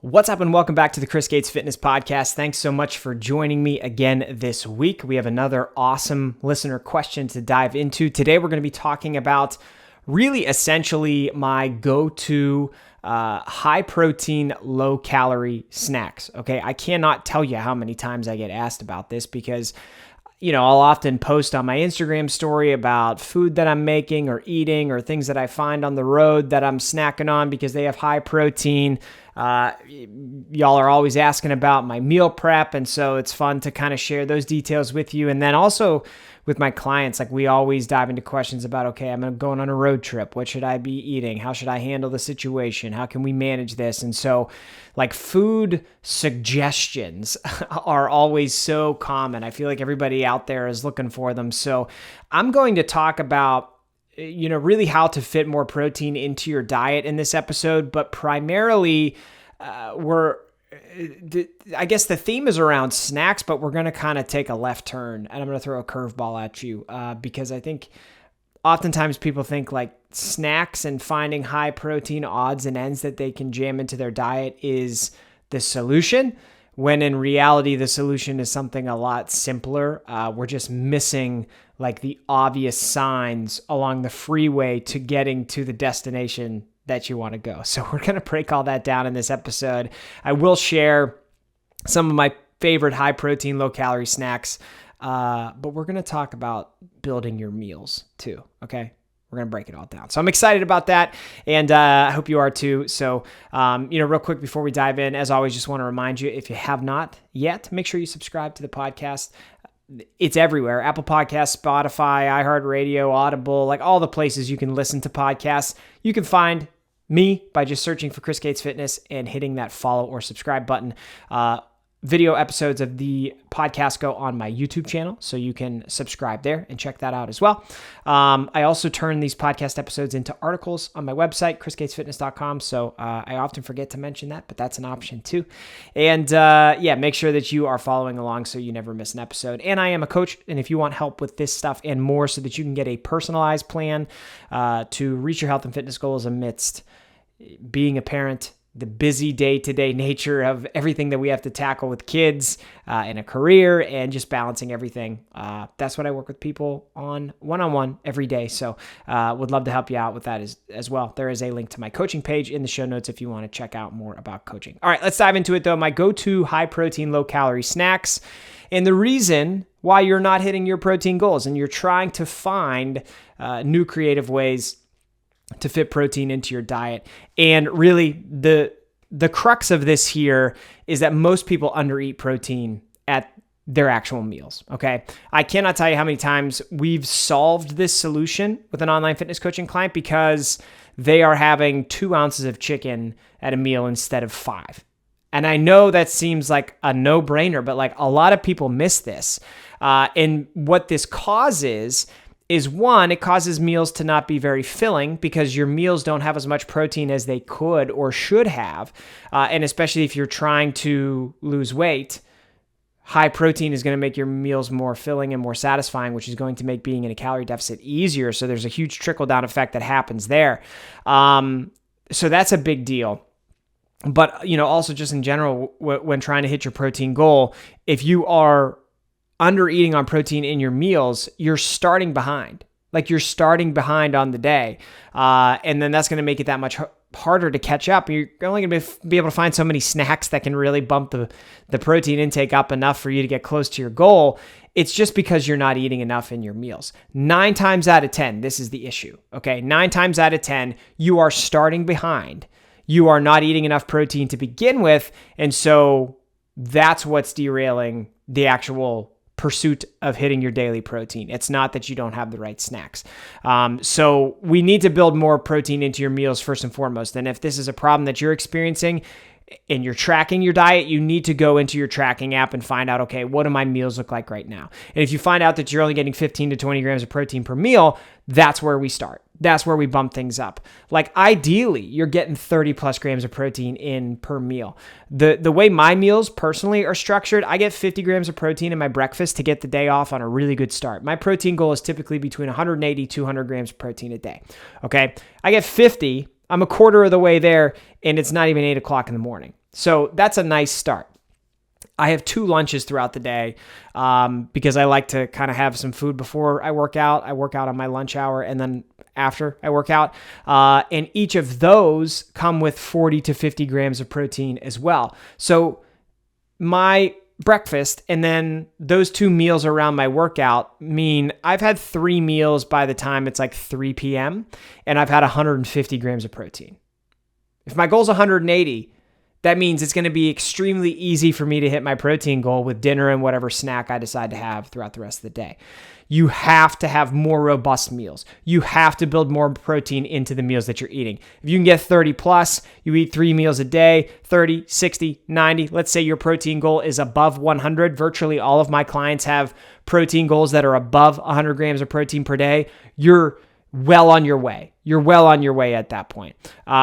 What's up and welcome back to the Chris Gates Fitness Podcast. Thanks so much for joining me again this week. We have another awesome listener question to dive into. Today we're going to be talking about really essentially my go-to high protein, low calorie snacks. Okay, I cannot tell you how many times I get asked about this because I'll often post on my Instagram story about food that I'm making or eating or things that I find on the road that I'm snacking on because they have high protein. Y'all are always asking about my meal prep, and so it's fun to kind of share those details with you. And then also with my clients, like we always dive into questions about, okay, I'm going on a road trip. What should I be eating? How should I handle the situation? How can we manage this? And so like food suggestions are always so common. I feel like everybody out there is looking for them. So I'm going to talk about really how to fit more protein into your diet in this episode, but primarily I guess the theme is around snacks, but we're going to kind of take a left turn and I'm going to throw a curveball at you because I think oftentimes people think like snacks and finding high protein odds and ends that they can jam into their diet is the solution, when in reality, the solution is something a lot simpler. We're just missing like the obvious signs along the freeway to getting to the destination that you want to go. So we're going to break all that down in this episode. I will share some of my favorite high protein, low calorie snacks, but we're going to talk about building your meals too. Okay. We're going to break it all down. So I'm excited about that. And I hope you are too. So, real quick before we dive in, as always, just want to remind you, if you have not yet, make sure you subscribe to the podcast. It's everywhere. Apple Podcasts, Spotify, iHeartRadio, Audible, like all the places you can listen to podcasts. You can find me by just searching for Chris Gates Fitness and hitting that follow or subscribe button. Video episodes of the podcast go on my YouTube channel, so you can subscribe there and check that out as well. I also turn these podcast episodes into articles on my website, chrisgatesfitness.com, so I often forget to mention that, but that's an option too. And make sure that you are following along so you never miss an episode. And I am a coach, and if you want help with this stuff and more so that you can get a personalized plan to reach your health and fitness goals amidst being a parent, the busy day-to-day nature of everything that we have to tackle with kids and a career and just balancing everything. That's what I work with people on one-on-one every day. So would love to help you out with that as well. There is a link to my coaching page in the show notes if you want to check out more about coaching. All right, let's dive into it though. My go-to high-protein, low-calorie snacks. And the reason why you're not hitting your protein goals and you're trying to find new creative ways to fit protein into your diet. And really the crux of this here is that most people undereat protein at their actual meals. Okay. I cannot tell you how many times we've solved this solution with an online fitness coaching client because they are having 2 ounces of chicken at a meal instead of 5. And I know that seems like a no-brainer, but like a lot of people miss this. And what this causes is one, it causes meals to not be very filling because your meals don't have as much protein as they could or should have. And especially if you're trying to lose weight, high protein is going to make your meals more filling and more satisfying, which is going to make being in a calorie deficit easier. So there's a huge trickle-down effect that happens there. So that's a big deal. But, also just in general, when trying to hit your protein goal, if you are under eating on protein in your meals, you're starting behind. Like you're starting behind on the day. And then that's going to make it that much harder to catch up. You're only going to be able to find so many snacks that can really bump the protein intake up enough for you to get close to your goal. It's just because you're not eating enough in your meals. 9 times out of 10, this is the issue. Okay. 9 times out of 10, you are starting behind. You are not eating enough protein to begin with. And so that's what's derailing the actual pursuit of hitting your daily protein. It's not that you don't have the right snacks. So we need to build more protein into your meals first and foremost. And if this is a problem that you're experiencing and you're tracking your diet, you need to go into your tracking app and find out, okay, what do my meals look like right now? And if you find out that you're only getting 15 to 20 grams of protein per meal, that's where we start. That's where we bump things up. Like ideally, you're getting 30 plus grams of protein in per meal. The way my meals personally are structured, I get 50 grams of protein in my breakfast to get the day off on a really good start. My protein goal is typically between 180, 200 grams of protein a day. Okay. I get 50 I'm a quarter of the way there, and it's not even 8 o'clock in the morning. So that's a nice start. I have 2 lunches throughout the day because I like to kind of have some food before I work out. I work out on my lunch hour and then after I work out. And each of those come with 40 to 50 grams of protein as well. So my breakfast and then those 2 meals around my workout mean I've had 3 meals by the time it's like 3 p.m. and I've had 150 grams of protein. If my goal is 180, that means it's going to be extremely easy for me to hit my protein goal with dinner and whatever snack I decide to have throughout the rest of the day. You have to have more robust meals. You have to build more protein into the meals that you're eating. If you can get 30 plus, you eat 3 meals a day, 30, 60, 90. Let's say your protein goal is above 100. Virtually all of my clients have protein goals that are above 100 grams of protein per day. You're well on your way. You're well on your way at that point.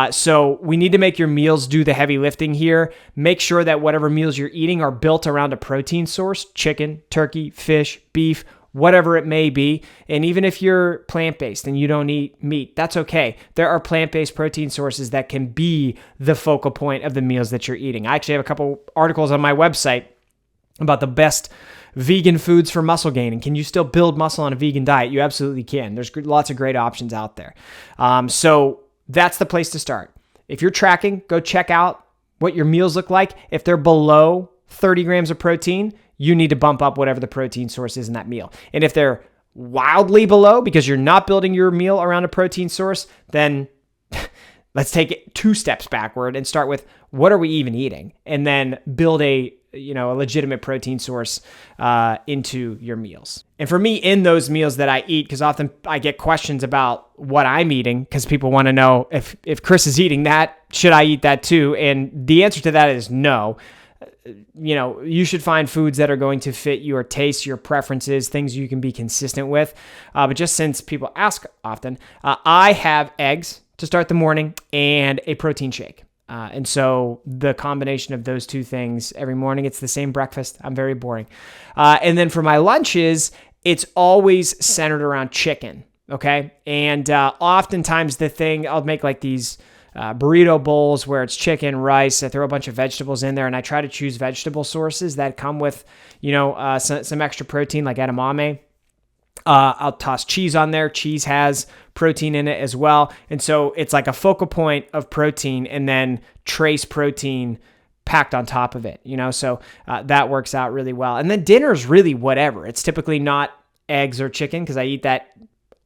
So we need to make your meals do the heavy lifting here. Make sure that whatever meals you're eating are built around a protein source: chicken, turkey, fish, beef, whatever it may be. And even if you're plant-based and you don't eat meat, that's okay. There are plant-based protein sources that can be the focal point of the meals that you're eating. I actually have a couple articles on my website about the best vegan foods for muscle gain. And can you still build muscle on a vegan diet? You absolutely can. There's lots of great options out there. So that's the place to start. If you're tracking, go check out what your meals look like. If they're below 30 grams of protein, you need to bump up whatever the protein source is in that meal. And if they're wildly below because you're not building your meal around a protein source, then let's take it 2 steps backward and start with, what are we even eating? And then build a legitimate protein source into your meals. And for me, in those meals that I eat, because often I get questions about what I'm eating, because people want to know if Chris is eating that, should I eat that too? And the answer to that is no. You should find foods that are going to fit your tastes, your preferences, things you can be consistent with. But just since people ask often, I have eggs to start the morning and a protein shake. And so the combination of those 2 things every morning, it's the same breakfast. I'm very boring. And then for my lunches, it's always centered around chicken. Okay. And oftentimes I'll make like these burrito bowls where it's chicken, rice. I throw a bunch of vegetables in there, and I try to choose vegetable sources that come with, some extra protein, like edamame. I'll toss cheese on there. Cheese has protein in it as well. And so it's like a focal point of protein and then trace protein packed on top of it, so that works out really well. And then dinner's really whatever. It's typically not eggs or chicken because I eat that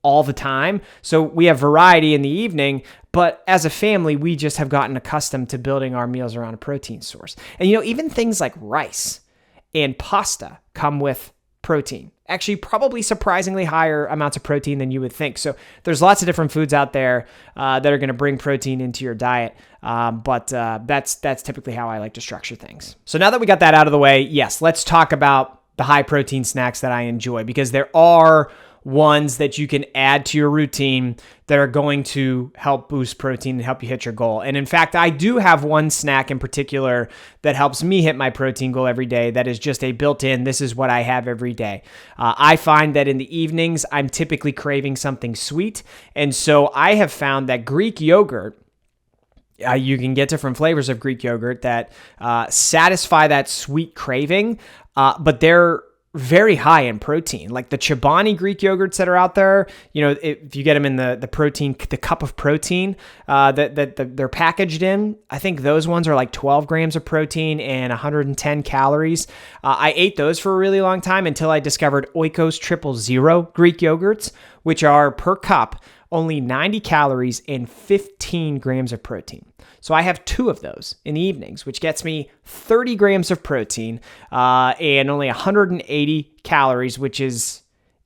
all the time. So we have variety in the evening, but as a family, we just have gotten accustomed to building our meals around a protein source. And, even things like rice and pasta come with protein. Actually, probably surprisingly higher amounts of protein than you would think. So there's lots of different foods out there that are going to bring protein into your diet. But that's typically how I like to structure things. So now that we got that out of the way, yes, let's talk about the high protein snacks that I enjoy, because there are ones that you can add to your routine that are going to help boost protein and help you hit your goal. And in fact, I do have one snack in particular that helps me hit my protein goal every day. That is just a built-in, this is what I have every day. I find that in the evenings, I'm typically craving something sweet. And so I have found that Greek yogurt, you can get different flavors of Greek yogurt that satisfy that sweet craving, but they're very high in protein. Like the Chobani Greek yogurts that are out there, if you get them in the protein, the cup of protein that they're packaged in, I think those ones are like 12 grams of protein and 110 calories. I ate those for a really long time until I discovered Oikos 000 Greek yogurts, which are per cup only 90 calories and 15 grams of protein. So I have 2 of those in the evenings, which gets me 30 grams of protein and only 180 calories, which is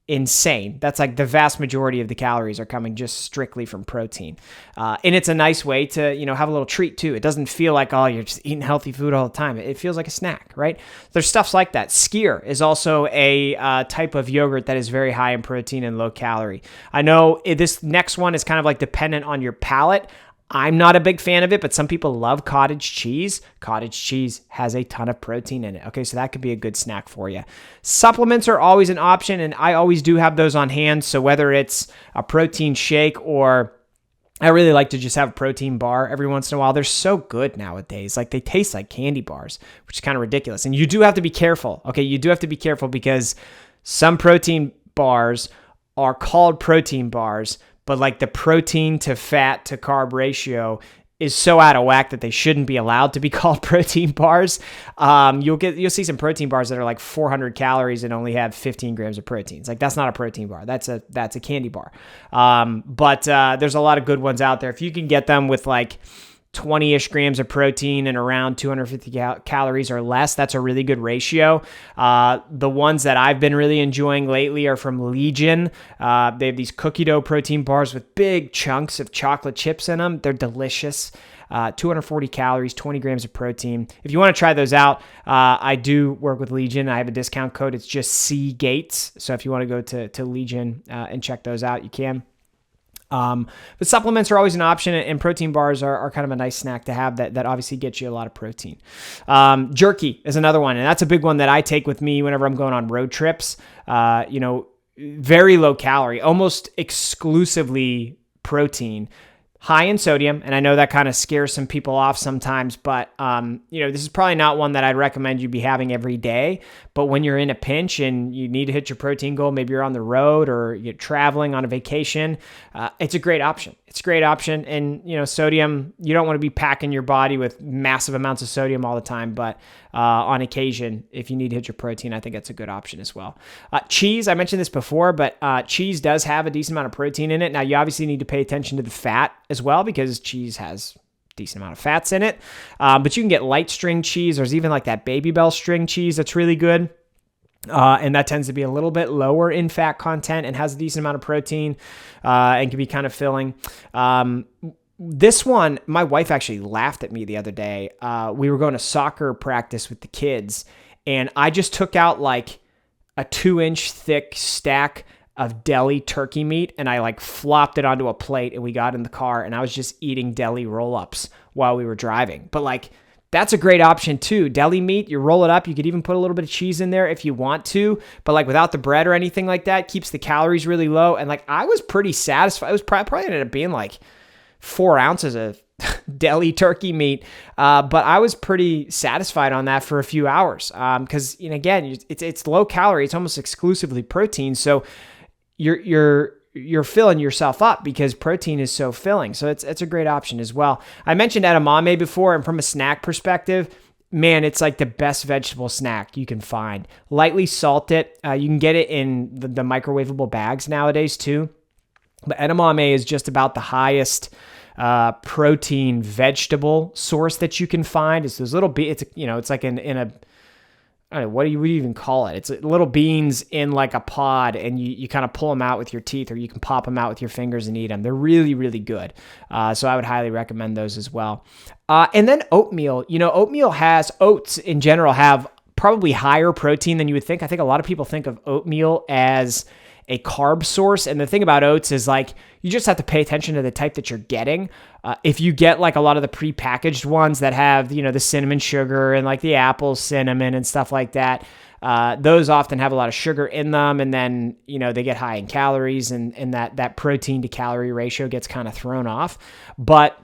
insane. That's like the vast majority of the calories are coming just strictly from protein. And it's a nice way to, have a little treat too. It doesn't feel like, oh, you're just eating healthy food all the time. It feels like a snack, right? There's stuff like that. Skyr is also a type of yogurt that is very high in protein and low calorie. I know this next one is kind of like dependent on your palate. I'm not a big fan of it, but some people love cottage cheese. Cottage cheese has a ton of protein in it. Okay, so that could be a good snack for you. Supplements are always an option, and I always do have those on hand. So whether it's a protein shake or I really like to just have a protein bar every once in a while. They're so good nowadays. Like they taste like candy bars, which is kind of ridiculous. And you do have to be careful. Okay. You do have to be careful because some protein bars are called protein bars, but like the protein to fat to carb ratio is so out of whack that they shouldn't be allowed to be called protein bars. You'll see some protein bars that are like 400 calories and only have 15 grams of proteins. Like that's not a protein bar. That's a candy bar. But there's a lot of good ones out there. If you can get them with like 20-ish grams of protein and around 250 calories or less, that's a really good ratio. The ones that I've been really enjoying lately are from Legion. They have these cookie dough protein bars with big chunks of chocolate chips in them. They're delicious. 240 calories, 20 grams of protein. If you want to try those out, I do work with Legion. I have a discount code. It's just C Gates. So if you want to go to Legion and check those out, you can. But supplements are always an option, and protein bars are kind of a nice snack to have that obviously gets you a lot of protein. Jerky is another one, and that's a big one that I take with me whenever I'm going on road trips. Very low calorie, almost exclusively protein, high in sodium. And I know that kind of scares some people off sometimes, but this is probably not one that I'd recommend you be having every day. But when you're in a pinch and you need to hit your protein goal, maybe you're on the road or you're traveling on a vacation, it's a great option. It's a great option. And, sodium, you don't want to be packing your body with massive amounts of sodium all the time. But on occasion, if you need to hit your protein, I think that's a good option as well. Cheese, I mentioned this before, but cheese does have a decent amount of protein in it. Now, you obviously need to pay attention to the fat as well because cheese has decent amount of fats in it. But you can get light string cheese. There's even like that Baby Bell string cheese that's really good. And that tends to be a little bit lower in fat content and has a decent amount of protein and can be kind of filling. This one, my wife actually laughed at me the other day. We were going to soccer practice with the kids, and I just took out like a 2-inch thick stack of deli turkey meat, and I like flopped it onto a plate, and we got in the car, and I was just eating deli roll-ups while we were driving. But like, that's a great option too. Deli meat, you roll it up. You could even put a little bit of cheese in there if you want to, but like without the bread or anything like that, keeps the calories really low. And like, I was pretty satisfied. It was probably ended up being like 4 ounces of deli turkey meat. But I was pretty satisfied on that for a few hours. Cause again, it's low calorie. It's almost exclusively protein. So you're filling yourself up because protein is so filling. So it's a great option as well. I mentioned edamame before, and from a snack perspective, man, it's like the best vegetable snack you can find. Lightly salt it. You can get it in the microwavable bags nowadays too. But edamame is just about the highest protein vegetable source that you can find. It's those little it's like in a, I don't know, what do you even call it? It's little beans in like a pod, and you kind of pull them out with your teeth, or you can pop them out with your fingers and eat them. They're really, really good. So I would highly recommend those as well. And then oatmeal. Oats in general have probably higher protein than you would think. I think a lot of people think of oatmeal as a carb source. And the thing about oats is like, you just have to pay attention to the type that you're getting. If you get like a lot of the prepackaged ones that have, the cinnamon sugar and like the apple cinnamon and stuff like that, those often have a lot of sugar in them. And then, they get high in calories, and that protein to calorie ratio gets kind of thrown off. But,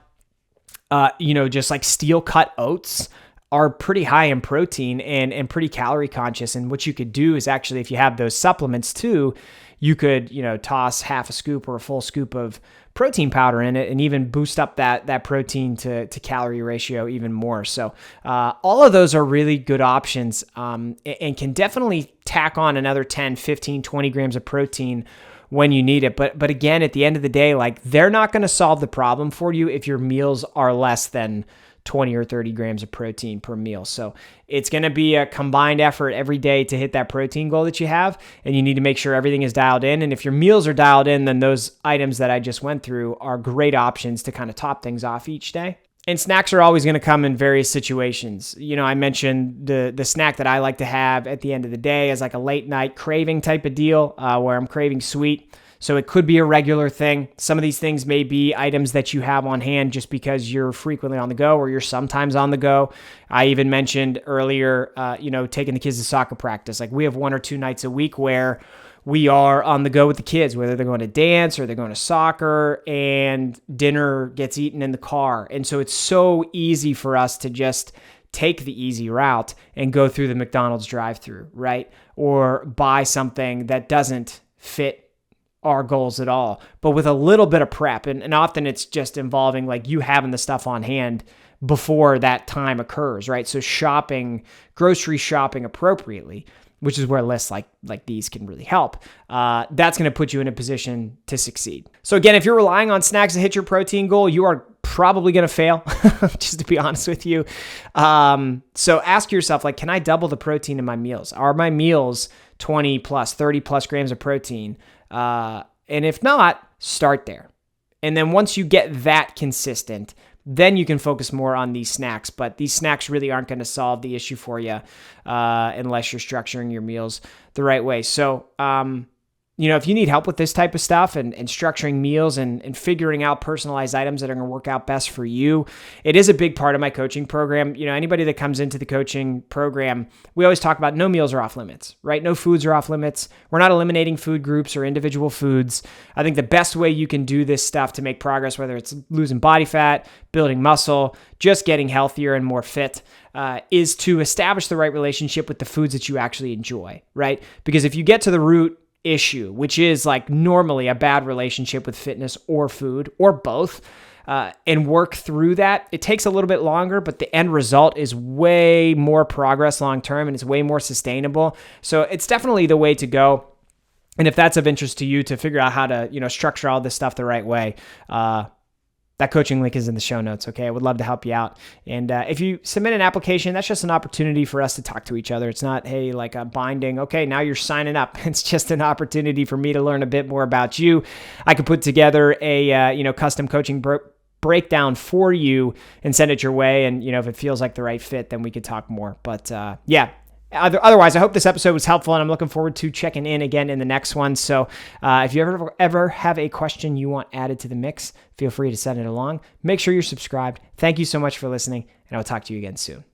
just like steel cut oats are pretty high in protein and pretty calorie conscious. And what you could do is actually, if you have those supplements too, you could, toss half a scoop or a full scoop of protein powder in it and even boost up that protein to calorie ratio even more. So all of those are really good options and can definitely tack on another 10, 15, 20 grams of protein when you need it. But again, at the end of the day, like, they're not going to solve the problem for you if your meals are less than 20 or 30 grams of protein per meal. So it's going to be a combined effort every day to hit that protein goal that you have. And you need to make sure everything is dialed in. And if your meals are dialed in, then those items that I just went through are great options to kind of top things off each day. And snacks are always going to come in various situations. I mentioned the snack that I like to have at the end of the day as like a late night craving type of deal where I'm craving sweet. So it could be a regular thing. Some of these things may be items that you have on hand just because you're frequently on the go or you're sometimes on the go. I even mentioned earlier, taking the kids to soccer practice. Like, we have 1 or 2 nights a week where we are on the go with the kids, whether they're going to dance or they're going to soccer, and dinner gets eaten in the car. And so it's so easy for us to just take the easy route and go through the McDonald's drive-thru, right? Or buy something that doesn't fit our goals at all. But with a little bit of prep, and often it's just involving like you having the stuff on hand before that time occurs, right? So grocery shopping appropriately, which is where lists like these can really help. That's going to put you in a position to succeed. So again, if you're relying on snacks to hit your protein goal, you are probably going to fail, just to be honest with you. So ask yourself, like, can I double the protein in my meals? Are my meals 20 plus, 30 plus grams of protein? And if not, start there. And then once you get that consistent, then you can focus more on these snacks. But these snacks really aren't going to solve the issue for you unless you're structuring your meals the right way. So, if you need help with this type of stuff and structuring meals and figuring out personalized items that are going to work out best for you, it is a big part of my coaching program. Anybody that comes into the coaching program, we always talk about no meals are off limits, right? No foods are off limits. We're not eliminating food groups or individual foods. I think the best way you can do this stuff to make progress, whether it's losing body fat, building muscle, just getting healthier and more fit, is to establish the right relationship with the foods that you actually enjoy, right? Because if you get to the root issue, which is like normally a bad relationship with fitness or food or both, and work through that, it takes a little bit longer, but the end result is way more progress long-term and it's way more sustainable. So it's definitely the way to go. And if that's of interest to you to figure out how to, structure all this stuff the right way, that coaching link is in the show notes, okay? I would love to help you out. And if you submit an application, that's just an opportunity for us to talk to each other. It's not, hey, like a binding, okay, now you're signing up. It's just an opportunity for me to learn a bit more about you. I could put together a custom coaching breakdown for you and send it your way. And, if it feels like the right fit, then we could talk more. But otherwise, I hope this episode was helpful, and I'm looking forward to checking in again in the next one. So if you ever have a question you want added to the mix, feel free to send it along. Make sure you're subscribed. Thank you so much for listening, and I'll talk to you again soon.